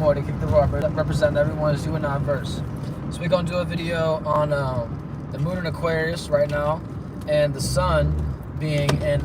more to kick the rubber, represent everyone as you and I verse. So we're going to do a video on the moon in Aquarius right now and the sun being in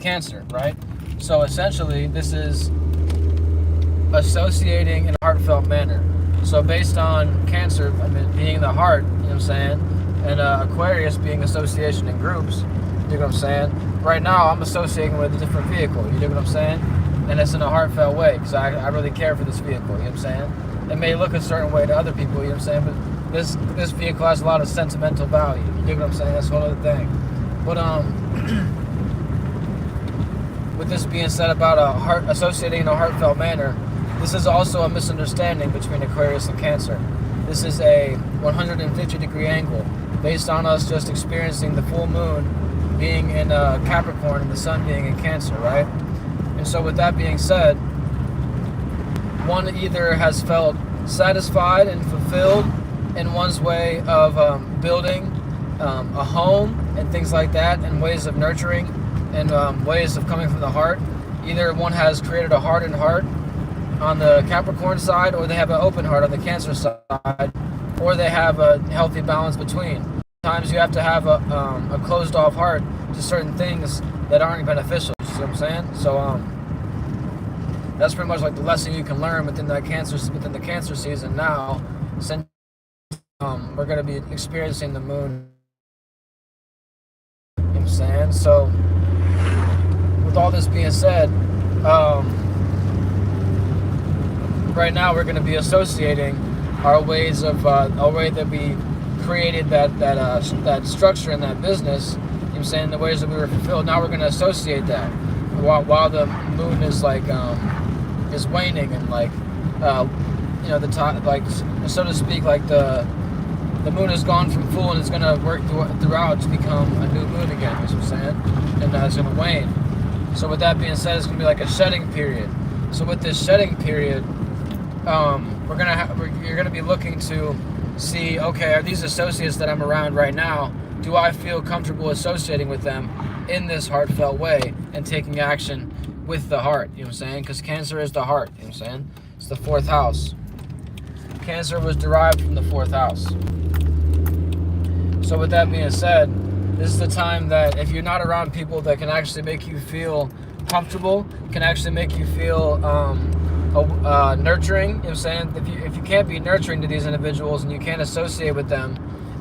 Cancer, right? So essentially this is associating in a heartfelt manner. So based on Cancer, I mean, being the heart, you know what I'm saying, and Aquarius being association in groups, you know what I'm saying? Right now I'm associating with a different vehicle, you know what I'm saying? And it's in a heartfelt way, because I really care for this vehicle, you know what I'm saying? It may look a certain way to other people, you know what I'm saying? But this vehicle has a lot of sentimental value, you know what I'm saying? That's one other thing. But with this being said about associating in a heartfelt manner, this is also a misunderstanding between Aquarius and Cancer. This is a 150-degree angle based on us just experiencing the full moon being in Capricorn and the sun being in Cancer, right? And so with that being said, one either has felt satisfied and fulfilled in one's way of building a home and things like that, and ways of nurturing and ways of coming from the heart. Either one has created a hardened heart on the Capricorn side, or they have an open heart on the Cancer side, or they have a healthy balance between. Sometimes you have to have a closed off heart to certain things that aren't beneficial, you see what I'm saying? So that's pretty much like the lesson you can learn within the Cancer season now, since we're going to be experiencing the moon, you know what I'm saying? So with all this being said, right now we're going to be associating our ways of our way that we created that structure in that business, you know what I'm saying, the ways that we were fulfilled. Now we're going to associate that while the moon is like is waning, and like you know, the time, like, so to speak, like the moon has gone from full and it's going to work throughout to become a new moon again, you know what I'm saying, and it's going to wane. So with that being said, it's going to be like a shedding period. So with this shedding period, you're gonna be looking to see, okay, are these associates that I'm around right now, do I feel comfortable associating with them in this heartfelt way and taking action with the heart, you know what I'm saying? Because Cancer is the heart, you know what I'm saying? It's the fourth house. Cancer was derived from the fourth house. So with that being said, this is the time that if you're not around people that can actually make you feel comfortable, can actually make you feel nurturing, you know what I'm saying? If you can't be nurturing to these individuals and you can't associate with them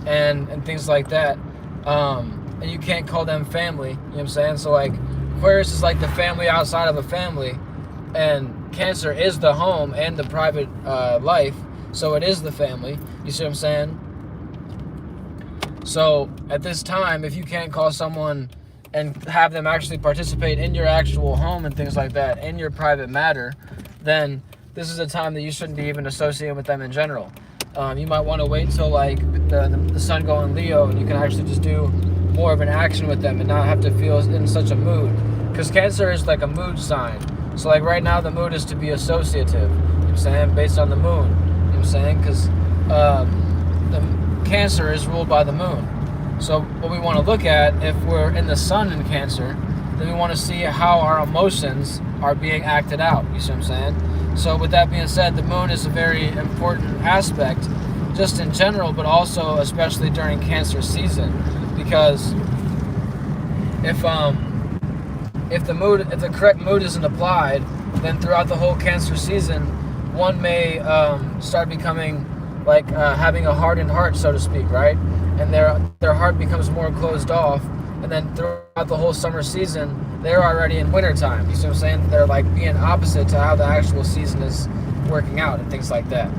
and things like that, and you can't call them family, you know what I'm saying? So like Aquarius is like the family outside of a family, and Cancer is the home and the private life, so it is the family, you see what I'm saying? So at this time, if you can't call someone and have them actually participate in your actual home and things like that, in your private matter, then this is a time that you shouldn't be even associating with them in general. You might want to wait until like the sun go in Leo, and you can actually just do more of an action with them and not have to feel in such a mood. Because Cancer is like a mood sign. So like right now the mood is to be associative, you know what I'm saying, based on the moon, you know what I'm saying, because the Cancer is ruled by the moon. So what we want to look at, if we're in the sun in Cancer, then we want to see how our emotions are being acted out, you see what I'm saying? So with that being said, the moon is a very important aspect just in general, but also especially during Cancer season, because if the correct mood isn't applied, then throughout the whole Cancer season, one may start becoming like having a hardened heart, so to speak, right? And their heart becomes more closed off, and then throughout the whole summer season, they're already in winter time. You see what I'm saying? They're like being opposite to how the actual season is working out and things like that.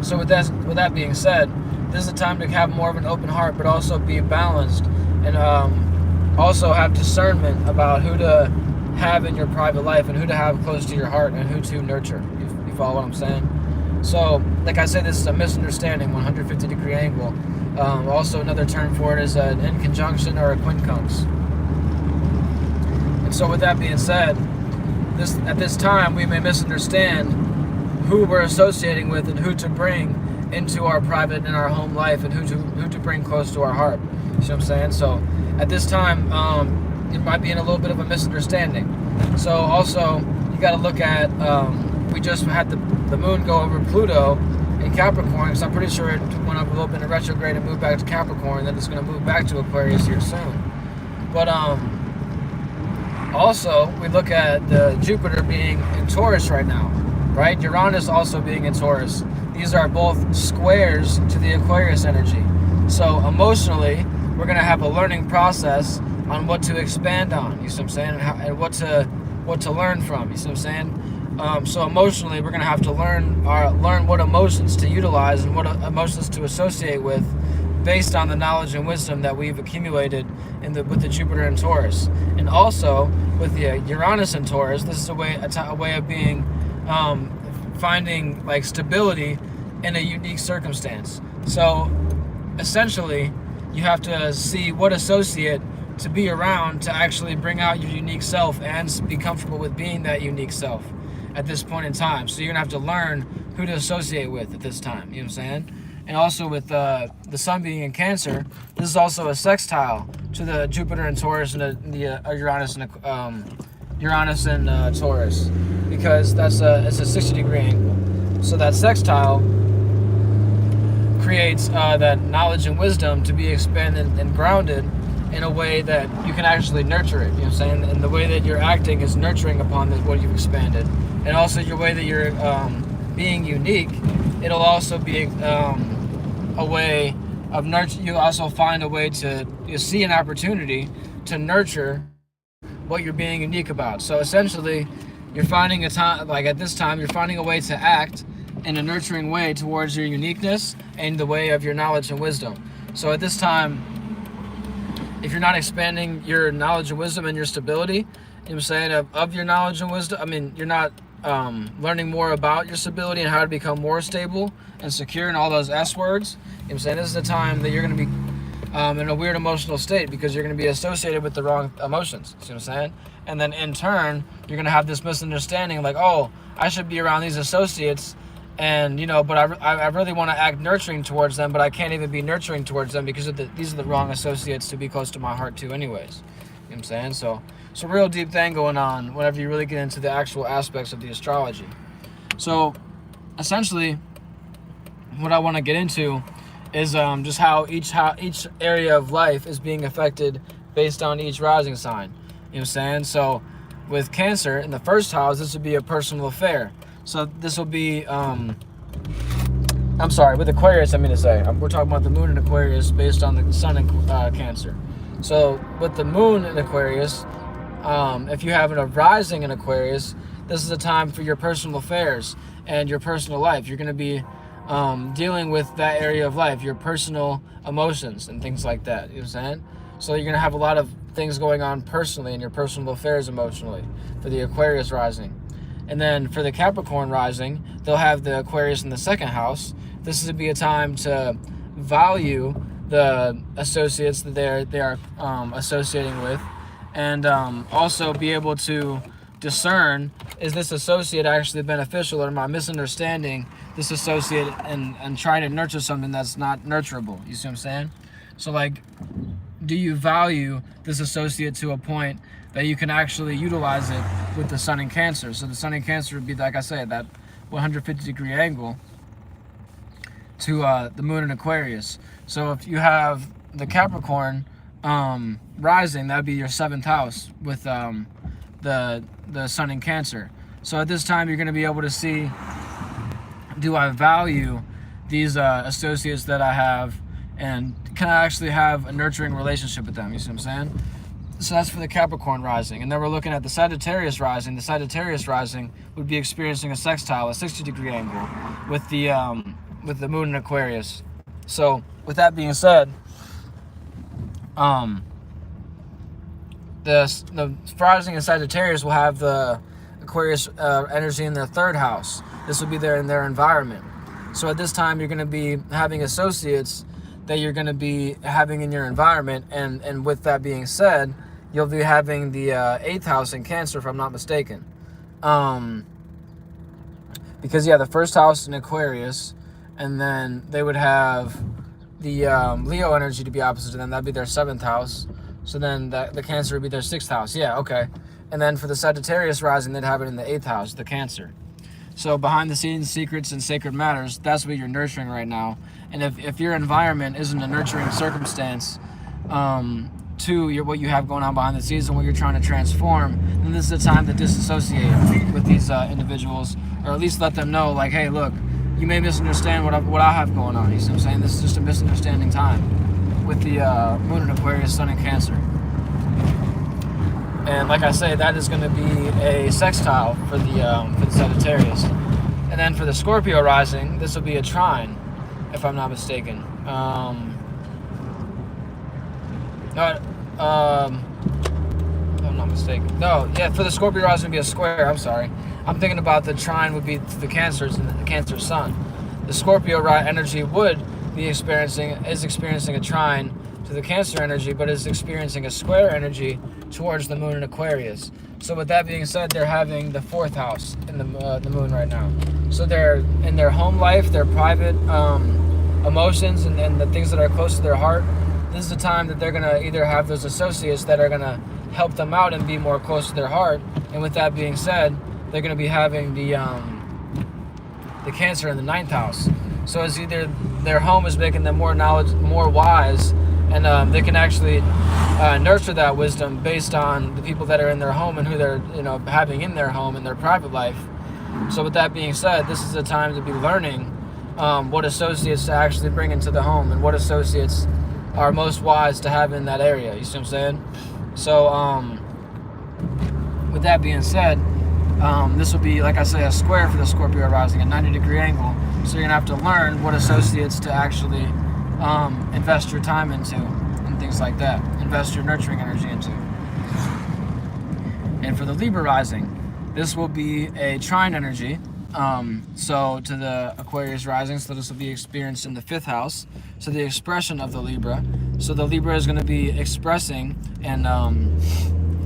So with that being said, this is a time to have more of an open heart, but also be balanced, and also have discernment about who to have in your private life and who to have close to your heart and who to nurture. You follow what I'm saying? So, like I said, this is a misunderstanding, 150-degree angle. Also, another term for it is an in conjunction or a quincunx. And so, with that being said, at this time, we may misunderstand who we're associating with and who to bring into our private and our home life, and who to bring close to our heart. You see what I'm saying? So, at this time, it might be in a little bit of a misunderstanding. So, also, you got to look at we just had the moon go over Pluto in Capricorn, because I'm pretty sure it went up a little bit in retrograde and moved back to Capricorn, then it's going to move back to Aquarius here soon. But also, we look at the Jupiter being in Taurus right now, right? Uranus also being in Taurus. These are both squares to the Aquarius energy. So emotionally, we're going to have a learning process on what to expand on, you see what I'm saying, and what to learn from, you see what I'm saying? So emotionally, we're going to have to learn what emotions to utilize and what emotions to associate with, based on the knowledge and wisdom that we've accumulated with the Jupiter in Taurus. And also with the Uranus in Taurus, this is a way of being, finding like stability in a unique circumstance. So essentially, you have to see what associate to be around to actually bring out your unique self and be comfortable with being that unique self at this point in time. So you're gonna have to learn who to associate with at this time, you know what I'm saying? And also with the sun being in Cancer, this is also a sextile to the Jupiter in Taurus and the Uranus in Taurus, because it's a 60-degree angle. So that sextile creates that knowledge and wisdom to be expanded and grounded in a way that you can actually nurture it, you know what I'm saying? And the way that you're acting is nurturing upon what you've expanded. And also your way that you're being unique, it'll also be a way of nurture. You also find a way you see an opportunity to nurture what you're being unique about. So essentially, you're finding a time, like at this time, you're finding a way to act in a nurturing way towards your uniqueness and the way of your knowledge and wisdom. So at this time, if you're not expanding your knowledge and wisdom and your stability, you know what I'm saying, of your knowledge and wisdom, I mean, you're not learning more about your stability and how to become more stable and secure and all those S words, you know what I'm saying, this is the time that you're going to be in a weird emotional state, because you're going to be associated with the wrong emotions, see what I'm saying? And then in turn, you're going to have this misunderstanding like, oh, I should be around these associates, and but I really want to act nurturing towards them, but I can't even be nurturing towards them because these are the wrong associates to be close to my heart too anyways, you know what I'm saying? So it's a real deep thing going on whenever you really get into the actual aspects of the astrology. So essentially, what I want to get into is just how each area of life is being affected based on each rising sign, you know what I'm saying? So with Cancer in the first house, this would be a personal affair. So this will be, I'm sorry, with Aquarius, we're talking about the moon in Aquarius based on the sun in Cancer. So with the moon in Aquarius, if you have a rising in Aquarius, this is a time for your personal affairs and your personal life. You're going to be dealing with that area of life, your personal emotions and things like that, you know what I'm saying? So you're going to have a lot of things going on personally in your personal affairs emotionally for the Aquarius rising. And then for the Capricorn rising, they'll have the Aquarius in the second house. This is to be a time to value the associates that they are associating with, and also be able to discern, is this associate actually beneficial, or am I misunderstanding this associate and trying to nurture something that's not nurturable? You see what I'm saying? So like, do you value this associate to a point that you can actually utilize it with the sun in Cancer? So the sun in Cancer would be, like I said, that 150-degree angle to the moon in Aquarius. So if you have the Capricorn rising, that'd be your 7th house with the sun in Cancer. So at this time, you're going to be able to see, do I value these associates that I have, and can I actually have a nurturing relationship with them? You see what I'm saying? So that's for the Capricorn rising. And then we're looking at the Sagittarius rising. The Sagittarius rising would be experiencing a sextile, a 60-degree angle with the moon in Aquarius. So with that being said, the rising in Sagittarius will have the Aquarius energy in their 3rd house. This will be in their environment. So at this time, you're going to be having associates that you're going to be having in your environment, and with that being said, you'll be having the 8th house in Cancer, if I'm not mistaken, because the 1st house in Aquarius, and then they would have the Leo energy to be opposite to them. That'd be their 7th house. So then the Cancer would be their 6th house. Yeah, okay. And then for the Sagittarius rising, they'd have it in the 8th house, the Cancer. So behind the scenes secrets and sacred matters, that's what you're nurturing right now. And if your environment isn't a nurturing circumstance to what you have going on behind the scenes and what you're trying to transform, then this is the time to disassociate with these individuals, or at least let them know, like, hey, look, you may misunderstand what I have going on. You see what I'm saying? This is just a misunderstanding time with the moon in Aquarius, sun in Cancer. And like I say, that is going to be a sextile for the Sagittarius. And then for the Scorpio rising, this will be a trine, if I'm not mistaken. If I'm not mistaken. No, yeah, for the Scorpio rising, it'll be a square. I'm sorry. I'm thinking about the trine would be the Cancers and the Cancer sun. The Scorpio energy would be experiencing a trine to the Cancer energy, but is experiencing a square energy towards the moon in Aquarius. So with that being said, they're having the 4th house in the moon right now. So they're in their home life, their private emotions, and the things that are close to their heart. This is the time that they're going to either have those associates that are going to help them out and be more close to their heart. And with that being said, they're going to be having the Cancer in the 9th house. So it's either their home is making them more wise, and they can actually nurture that wisdom based on the people that are in their home and who they're having in their home in their private life. So with that being said, this is a time to be learning what associates to actually bring into the home and what associates are most wise to have in that area. You see what I'm saying? So with that being said, this will be, like I say, a square for the Scorpio rising, a 90-degree angle. So you're going to have to learn what associates to actually invest your time into and things like that. Invest your nurturing energy into. And for the Libra rising, this will be a trine energy. So to the Aquarius rising, so this will be experienced in the 5th house. So the expression of the Libra. So the Libra is going to be expressing and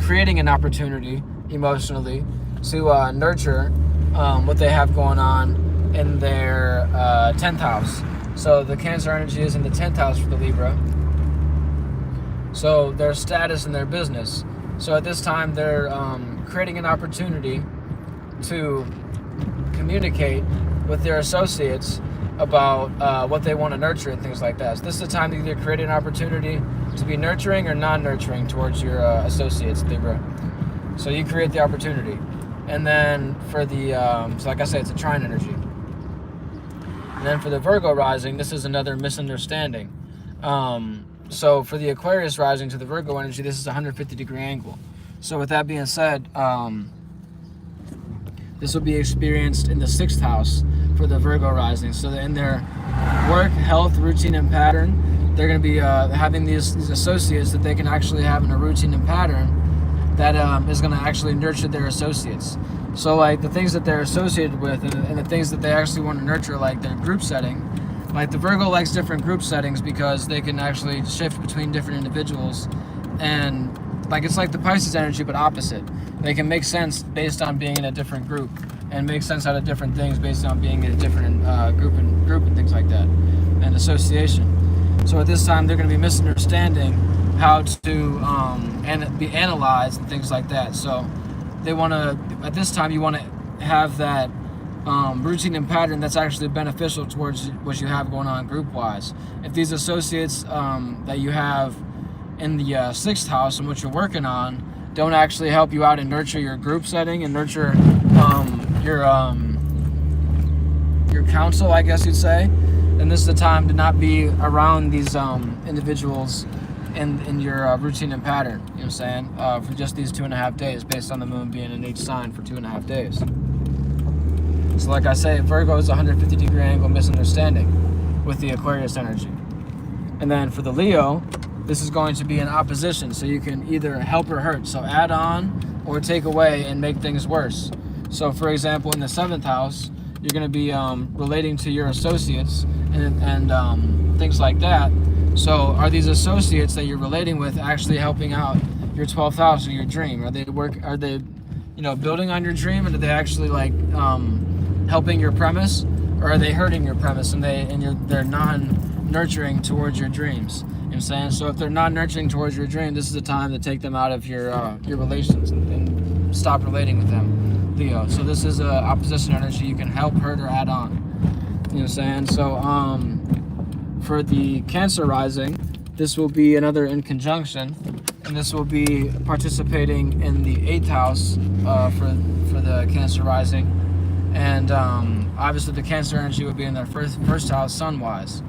creating an opportunity emotionally to nurture what they have going on in their 10th house. So the Cancer energy is in the 10th house for the Libra. So their status and their business. So at this time, they're creating an opportunity to communicate with their associates about what they want to nurture and things like that. So this is the time to either create an opportunity to be nurturing or non-nurturing towards your associates, Libra. So you create the opportunity. And then for the, so like I said, it's a trine energy. And then for the Virgo rising, this is another misunderstanding. So for the Aquarius rising to the Virgo energy, this is a 150-degree angle. So with that being said, this will be experienced in the 6th house for the Virgo rising. So in their work, health, routine, and pattern, they're going to be having these associates that they can actually have in a routine and pattern that is going to actually nurture their associates. So like the things that they're associated with and the things that they actually want to nurture, like their group setting. Like the Virgo likes different group settings because they can actually shift between different individuals, and like it's like the Pisces energy but opposite. They can make sense based on being in a different group, and make sense out of different things based on being in a different group and things like that, and association. So at this time they're going to be misunderstanding how to be analyzed and things like that. So they want to, at this time, you want to have that routine and pattern that's actually beneficial towards what you have going on group-wise. If these associates that you have in the 6th house and what you're working on don't actually help you out and nurture your group setting and nurture your council, I guess you'd say, then this is the time to not be around these individuals in your routine and pattern, you know what I'm saying, for just these 2.5 days, based on the moon being in each sign for 2.5 days. So like I say, Virgo is a 150-degree angle misunderstanding with the Aquarius energy. And then for the Leo, this is going to be an opposition, so you can either help or hurt, so add on or take away and make things worse. So for example, in the 7th house, you're going to be relating to your associates and things like that. So are these associates that you're relating with actually helping out your 12th house or your dream? Are they building on your dream, and are they actually like helping your premise, or are they hurting your premise and they're non-nurturing towards your dreams? You know what I'm saying? So if they're non-nurturing towards your dream, this is the time to take them out of your relations and stop relating with them. Leo. So this is a opposition energy. You can help, hurt, or add on. You know what I'm saying? So for the Cancer rising, this will be another in conjunction, and this will be participating in the 8th house for the Cancer rising, and obviously the Cancer energy would be in their first house, sun-wise.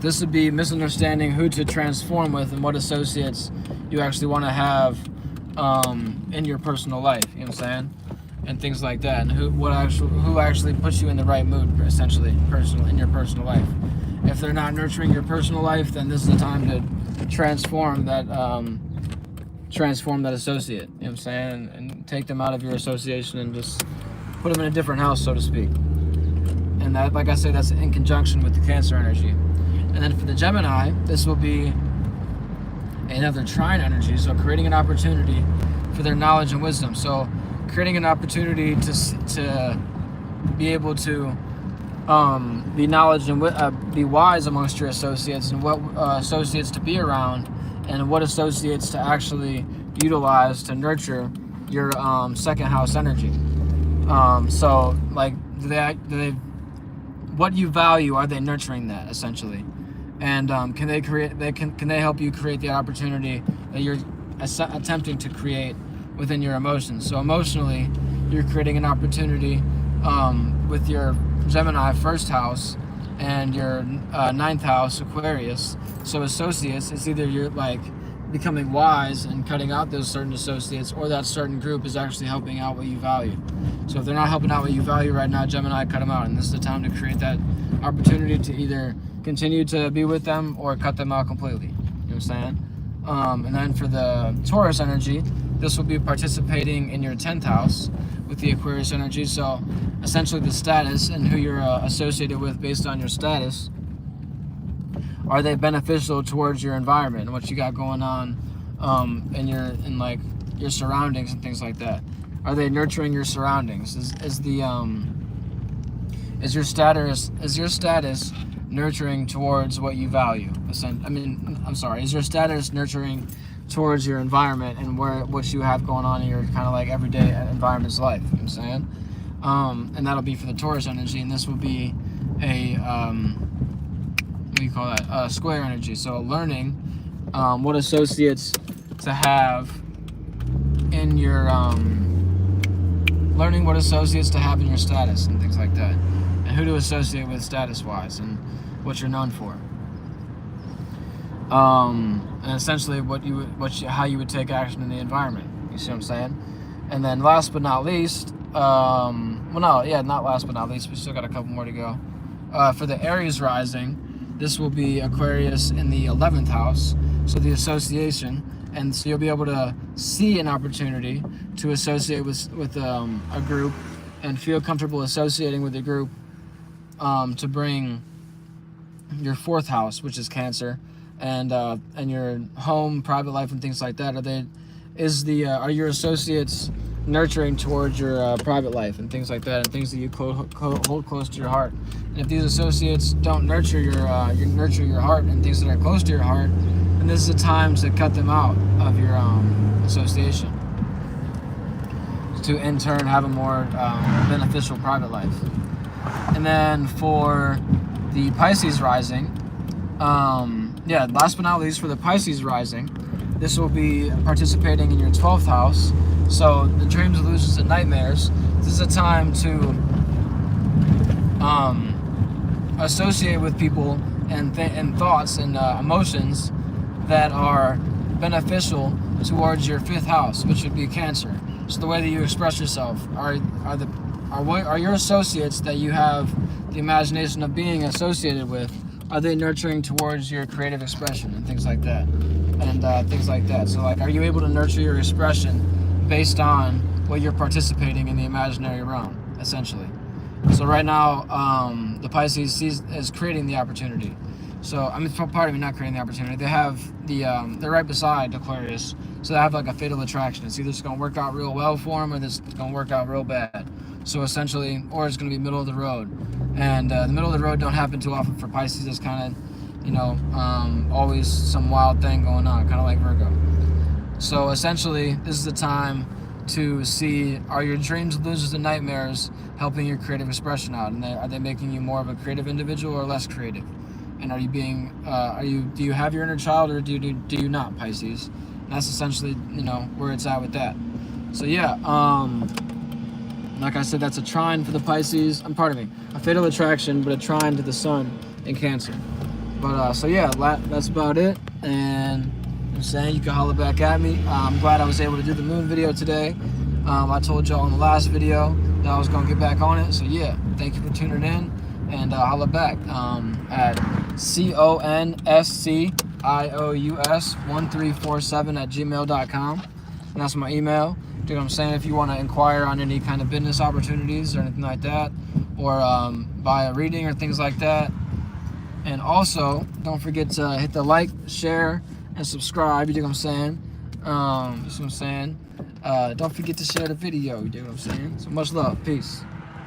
This would be misunderstanding who to transform with and what associates you actually want to have in your personal life. You know what I'm saying? And things like that, and who actually puts you in the right mood, essentially, in your personal life. If they're not nurturing your personal life, then this is the time to transform that associate. You know what I'm saying? And take them out of your association and just put them in a different house, so to speak. And that, like I say, that's in conjunction with the Cancer energy. And then for the Gemini, this will be another trine energy, so creating an opportunity for their knowledge and wisdom. So creating an opportunity to be able to be knowledge and be wise amongst your associates, and what associates to be around, and what associates to actually utilize to nurture your second house energy. So like, do they what you value, are they nurturing that, essentially? And can they help you create the opportunity that you're attempting to create within your emotions? So emotionally, you're creating an opportunity with your Gemini first house and your 9th house Aquarius. So associates, it's either you're like becoming wise and cutting out those certain associates, or that certain group is actually helping out what you value. So if they're not helping out what you value right now, Gemini, cut them out. And this is the time to create that opportunity to either continue to be with them or cut them out completely. You know what I'm saying? And then for the Taurus energy, this will be participating in your 10th house with the Aquarius energy. So essentially the status and who you're associated with based on your status. Are they beneficial towards your environment and what you got going on in your surroundings and things like that? Are they nurturing your surroundings? Is your status nurturing towards what you value? Is your status nurturing towards your environment and what you have going on in your kind of like everyday environment's life? You know what I'm saying? And that'll be for the Taurus energy, and this will be a square energy. So learning what associates to have in your status and things like that, and who to associate with status wise, and what you're known for, and essentially how you would take action in the environment. You see what I'm saying? And then last but not least, not last but not least, we still got a couple more to go. For the Aries rising, this will be Aquarius in the 11th house, so the association, and so you'll be able to see an opportunity to associate with a group and feel comfortable associating with a group to bring your 4th house, which is Cancer, and your home, private life, and things like that. Are your associates nurturing towards your private life and things like that, and things that you hold close to your heart? And if these associates don't nurture your heart and things that are close to your heart, then this is a time to cut them out of your association, to in turn have a more beneficial private life. And then for the Pisces rising, last but not least, for the Pisces rising, this will be participating in your 12th house. So the dreams, illusions, and nightmares. This is a time to associate with people and thoughts and emotions that are beneficial towards your 5th house, which would be Cancer. So the way that you express yourself, are your associates that you have the imagination of being associated with, are they nurturing towards your creative expression and things like that? So like, are you able to nurture your expression based on what you're participating in the imaginary realm, essentially? So right now, the Pisces is creating the opportunity. So not creating the opportunity. They have they're right beside Aquarius, so they have like a fatal attraction. It's either it's going to work out real well for them, or it's going to work out real bad. So essentially, or it's going to be middle of the road. And the middle of the road don't happen too often for Pisces. It's kind of, always some wild thing going on, kind of like Virgo. So essentially, this is the time to see, are your dreams, illusions, and nightmares helping your creative expression out, and are they making you more of a creative individual or less creative? And are you being, do you have your inner child, or do you not, Pisces? And that's essentially, where it's at with that. So yeah, like I said, that's a trine for the Pisces. Pardon me, a fatal attraction, but a trine to the sun in Cancer. But so yeah, that's about it. And I'm saying, you can holler back at me. I'm glad I was able to do the moon video today. I told y'all in the last video that I was gonna get back on it. So yeah, thank you for tuning in, and holler back at conscious1347@gmail.com. And that's my email. You know what I'm saying? If you want to inquire on any kind of business opportunities or anything like that, or buy a reading or things like that. And also, don't forget to hit the like, share, and subscribe. You dig what I'm saying? You see what I'm saying? Don't forget to share the video. You dig what I'm saying? So much love. Peace.